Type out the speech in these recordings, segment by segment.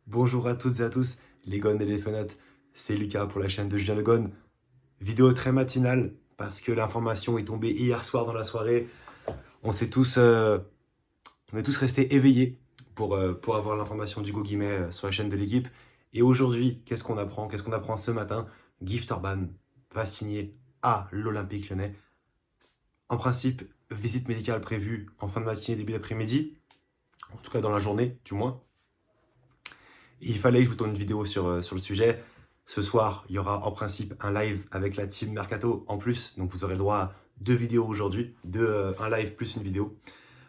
Bonjour à toutes et à tous, les Gones et les Fenotes, c'est Lucas pour la chaîne de Julien Le Gone. Vidéo très matinale parce que l'information est tombée hier soir dans la soirée. On s'est tous, on est tous restés éveillés pour avoir l'information d'Hugo Guimet sur la chaîne de l'équipe. Et aujourd'hui, qu'est-ce qu'on apprend? Qu'est-ce qu'on apprend ce matin? Gift Orban va signer à l'Olympique Lyonnais. En principe, visite médicale prévue en fin de matinée, début d'après-midi, en tout cas dans la journée du moins. Il fallait que je vous tourne une vidéo sur le sujet. Ce soir, il y aura en principe un live avec la team Mercato en plus. Donc vous aurez le droit à 2 vidéos aujourd'hui, un live plus une vidéo.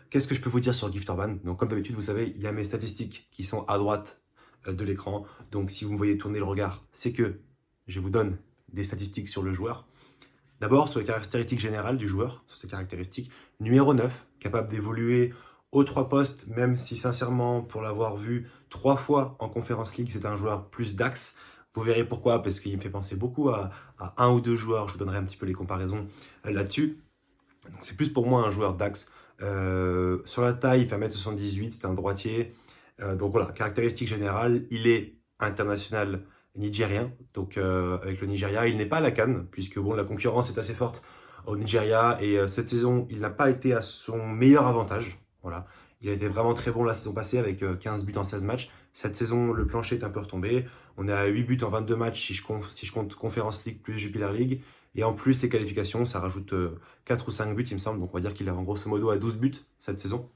Qu'est-ce que je peux vous dire sur Gift Orban? Donc comme d'habitude, vous savez, il y a mes statistiques qui sont à droite de l'écran. Donc si vous me voyez tourner le regard, c'est que je vous donne des statistiques sur le joueur. D'abord, sur les caractéristiques générales du joueur, sur ses caractéristiques. Numéro 9, capable d'évoluer aux 3 postes, même si sincèrement, pour l'avoir vu 3 fois en Conference League, c'est un joueur plus d'axe. Vous verrez pourquoi, parce qu'il me fait penser beaucoup à un ou deux joueurs. Je vous donnerai un petit peu les comparaisons là-dessus. Donc c'est plus pour moi un joueur d'axe. Sur la taille, il fait 1m78, c'est un droitier. Donc voilà, caractéristiques générales, il est international nigérien. Donc avec le Nigeria, il n'est pas à la CAN, puisque bon, la concurrence est assez forte au Nigeria. Et cette saison, il n'a pas été à son meilleur avantage. Voilà. Il a été vraiment très bon la saison passée avec 15 buts en 16 matchs. Cette saison, le plancher est un peu retombé. On est à 8 buts en 22 matchs si je compte Conference League plus Jupiler League. Et en plus, les qualifications, ça rajoute 4 ou 5 buts, il me semble. Donc on va dire qu'il est en grosso modo à 12 buts cette saison,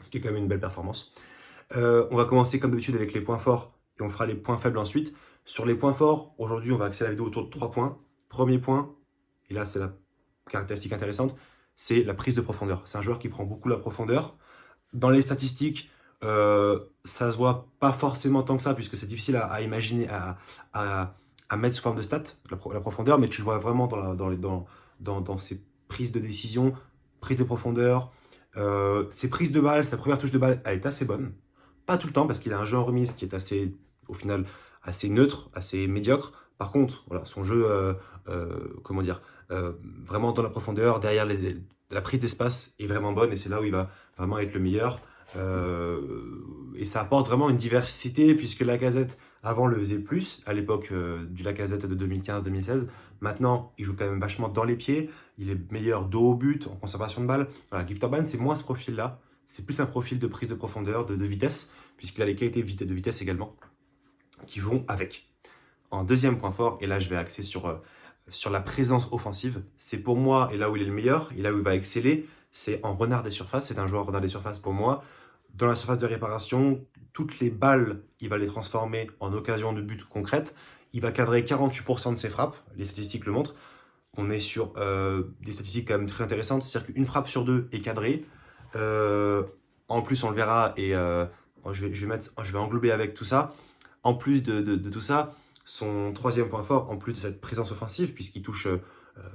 ce qui est quand même une belle performance. On va commencer comme d'habitude avec les points forts et on fera les points faibles ensuite. Sur les points forts, aujourd'hui, on va axer la vidéo autour de 3 points. Premier point, et là c'est la caractéristique intéressante, c'est la prise de profondeur. C'est un joueur qui prend beaucoup la profondeur. Dans les statistiques, ça se voit pas forcément tant que ça, puisque c'est difficile à imaginer, à mettre sous forme de stats, la profondeur, mais tu le vois vraiment dans ses prises de décision, prise de profondeur, ses prises de balle, sa première touche de balle, elle est assez bonne. Pas tout le temps, parce qu'il a un jeu en remise qui est assez, au final, assez neutre, assez médiocre. Par contre, voilà, son jeu, comment dire, vraiment dans la profondeur, derrière la prise d'espace est vraiment bonne, et c'est là où il va vraiment être le meilleur. Et ça apporte vraiment une diversité, puisque Lacazette, avant, le faisait plus, à l'époque du Lacazette de 2015-2016. Maintenant, il joue quand même vachement dans les pieds. Il est meilleur dos au but, en conservation de balle. Voilà, Gift Orban, c'est moins ce profil-là. C'est plus un profil de prise de profondeur, de vitesse, puisqu'il a les qualités de vitesse également, qui vont avec. En deuxième point fort, et là je vais axer sur la présence offensive, c'est pour moi, et là où il est le meilleur, et là où il va exceller, c'est en renard des surfaces. C'est un joueur renard des surfaces pour moi. Dans la surface de réparation, toutes les balles, il va les transformer en occasion de but concrète. Il va cadrer 48% de ses frappes, les statistiques le montrent. On est sur des statistiques quand même très intéressantes, c'est-à-dire qu'une frappe sur deux est cadrée. En plus, on le verra, et je vais englober avec tout ça. En plus de tout ça, son troisième point fort, en plus de cette présence offensive, puisqu'il touche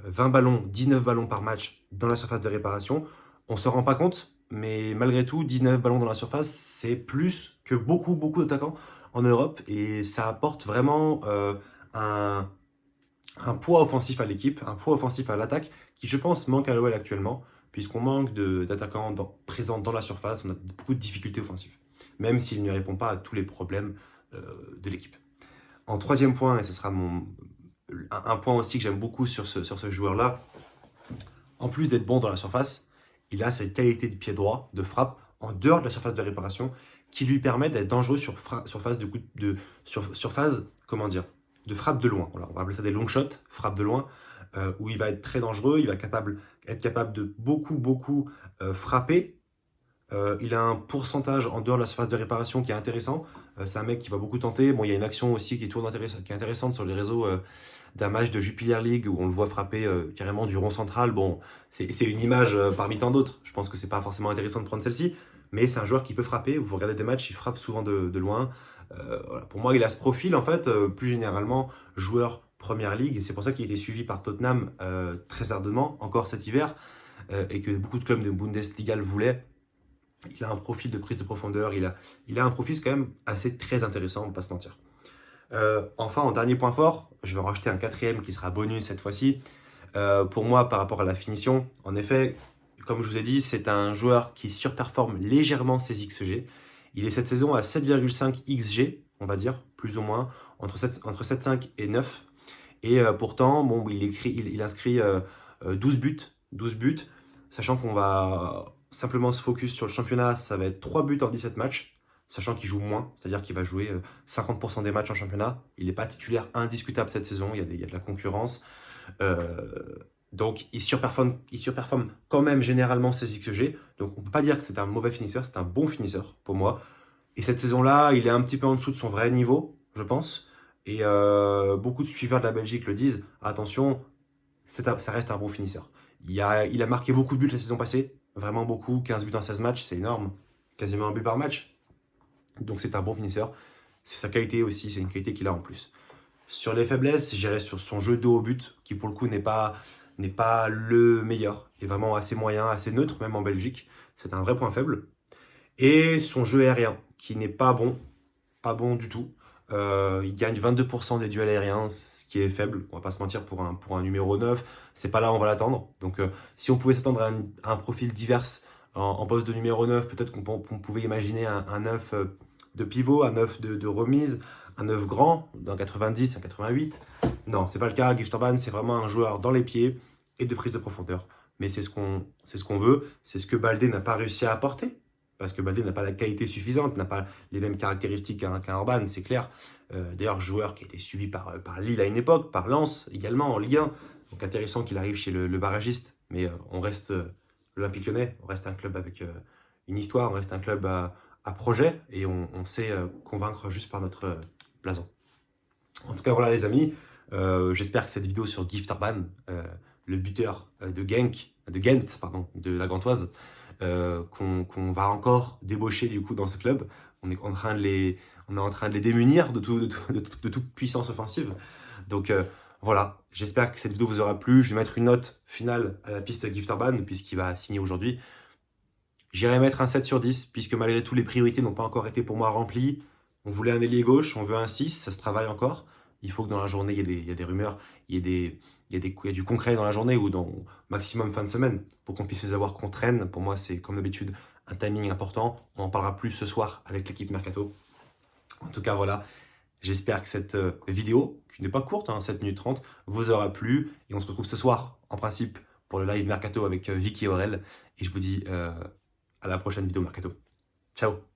20 ballons, 19 ballons par match dans la surface de réparation, on ne se rend pas compte, mais malgré tout, 19 ballons dans la surface, c'est plus que beaucoup d'attaquants en Europe, et ça apporte vraiment un, un poids offensif à l'équipe, un poids offensif à l'attaque, qui je pense manque à l'OL actuellement, puisqu'on manque d'attaquants présents dans la surface, on a beaucoup de difficultés offensives, même s'il ne répond pas à tous les problèmes de l'équipe. En troisième point, et ce sera un point aussi que j'aime beaucoup sur ce joueur-là, en plus d'être bon dans la surface, il a cette qualité de pied droit, de frappe, en dehors de la surface de réparation, qui lui permet d'être dangereux sur phase, comment dire, de frappe de loin. Voilà, on va appeler ça des long shots, frappe de loin, où il va être très dangereux, il va être capable de beaucoup frapper. Il a un pourcentage en dehors de la surface de réparation qui est intéressant. C'est un mec qui va beaucoup tenter. Bon, il y a une action aussi qui est intéressante sur les réseaux d'un match de Jupiler League où on le voit frapper carrément du rond central. Bon, c'est une image parmi tant d'autres. Je pense que c'est pas forcément intéressant de prendre celle-ci, mais c'est un joueur qui peut frapper. Vous regardez des matchs, il frappe souvent de loin. Voilà. Pour moi, il a ce profil, en fait, plus généralement, joueur Première Ligue. Et c'est pour ça qu'il a été suivi par Tottenham très ardemment, encore cet hiver, et que beaucoup de clubs de Bundesliga le voulaient. Il a un profil de prise de profondeur, il a un profil quand même assez très intéressant, on ne va pas se mentir. Enfin, en dernier point fort, je vais en rajouter un quatrième qui sera bonus cette fois-ci. Pour moi, par rapport à la finition, en effet, comme je vous ai dit, c'est un joueur qui surperforme légèrement ses XG. Il est cette saison à 7,5 XG on va dire, plus ou moins, entre 7,5 et 9. Et pourtant, bon, il inscrit 12 buts, 12 buts, sachant qu'on va simplement se focus sur le championnat, ça va être 3 buts en 17 matchs, sachant qu'il joue moins, c'est-à-dire qu'il va jouer 50% des matchs en championnat. Il n'est pas titulaire indiscutable cette saison, il y a de la concurrence. Euh, donc il surperforme quand même généralement ses XG. Donc on ne peut pas dire que c'est un mauvais finisseur, c'est un bon finisseur pour moi. Et cette saison-là, il est un petit peu en dessous de son vrai niveau, je pense. Et beaucoup de suiveurs de la Belgique le disent, attention, ça reste un bon finisseur. Il a marqué beaucoup de buts la saison passée, vraiment beaucoup, 15 buts en 16 matchs, c'est énorme, quasiment un but par match. Donc c'est un bon finisseur. C'est sa qualité aussi, c'est une qualité qu'il a en plus. Sur les faiblesses, j'irais sur son jeu de haut but, qui pour le coup n'est pas le meilleur, est vraiment assez moyen, assez neutre, même en Belgique. C'est un vrai point faible. Et son jeu aérien, qui n'est pas bon du tout. Il gagne 22% des duels aériens, ce qui est faible, on va pas se mentir, pour un numéro 9. C'est pas là où on va l'attendre. Donc si on pouvait s'attendre à un profil divers en poste de numéro 9, peut-être qu'on pouvait imaginer un 9 de pivot, un 9 de remise, un 9 grand, d'un 90, un 88. Non, c'est pas le cas. Gifterban, c'est vraiment un joueur dans les pieds et de prise de profondeur. Mais c'est ce qu'on veut, c'est ce que Baldé n'a pas réussi à apporter. Parce que Baldé n'a pas la qualité suffisante, n'a pas les mêmes caractéristiques qu'un Orban, c'est clair. D'ailleurs, joueur qui a été suivi par Lille à une époque, par Lens également en Ligue 1. Donc intéressant qu'il arrive chez le barragiste. Mais on reste l'Olympique Lyonnais, on reste un club avec une histoire, on reste un club à projet et on sait convaincre juste par notre blason. En tout cas, voilà les amis, j'espère que cette vidéo sur Guy Vertonghen, le buteur de Ghent, pardon, de la Gantoise, qu'on va encore débaucher du coup dans ce club. On est en train de les démunir de toute puissance offensive. Donc voilà, j'espère que cette vidéo vous aura plu. Je vais mettre une note finale à la piste Guy Vertonghen puisqu'il va signer aujourd'hui. J'irai mettre un 7 sur 10 puisque malgré tout les priorités n'ont pas encore été pour moi remplies. On voulait un ailier gauche, on veut un 6, ça se travaille encore. Il faut que dans la journée, il y a des rumeurs, il y a du concret dans la journée ou dans maximum fin de semaine pour qu'on puisse les avoir qu'on traîne. Pour moi, c'est comme d'habitude un timing important. On en parlera plus ce soir avec l'équipe Mercato. En tout cas, voilà. J'espère que cette vidéo, qui n'est pas courte, 7 minutes 30, vous aura plu. Et on se retrouve ce soir, en principe, pour le live Mercato avec Vicky et Aurel. Et je vous dis à la prochaine vidéo Mercato. Ciao!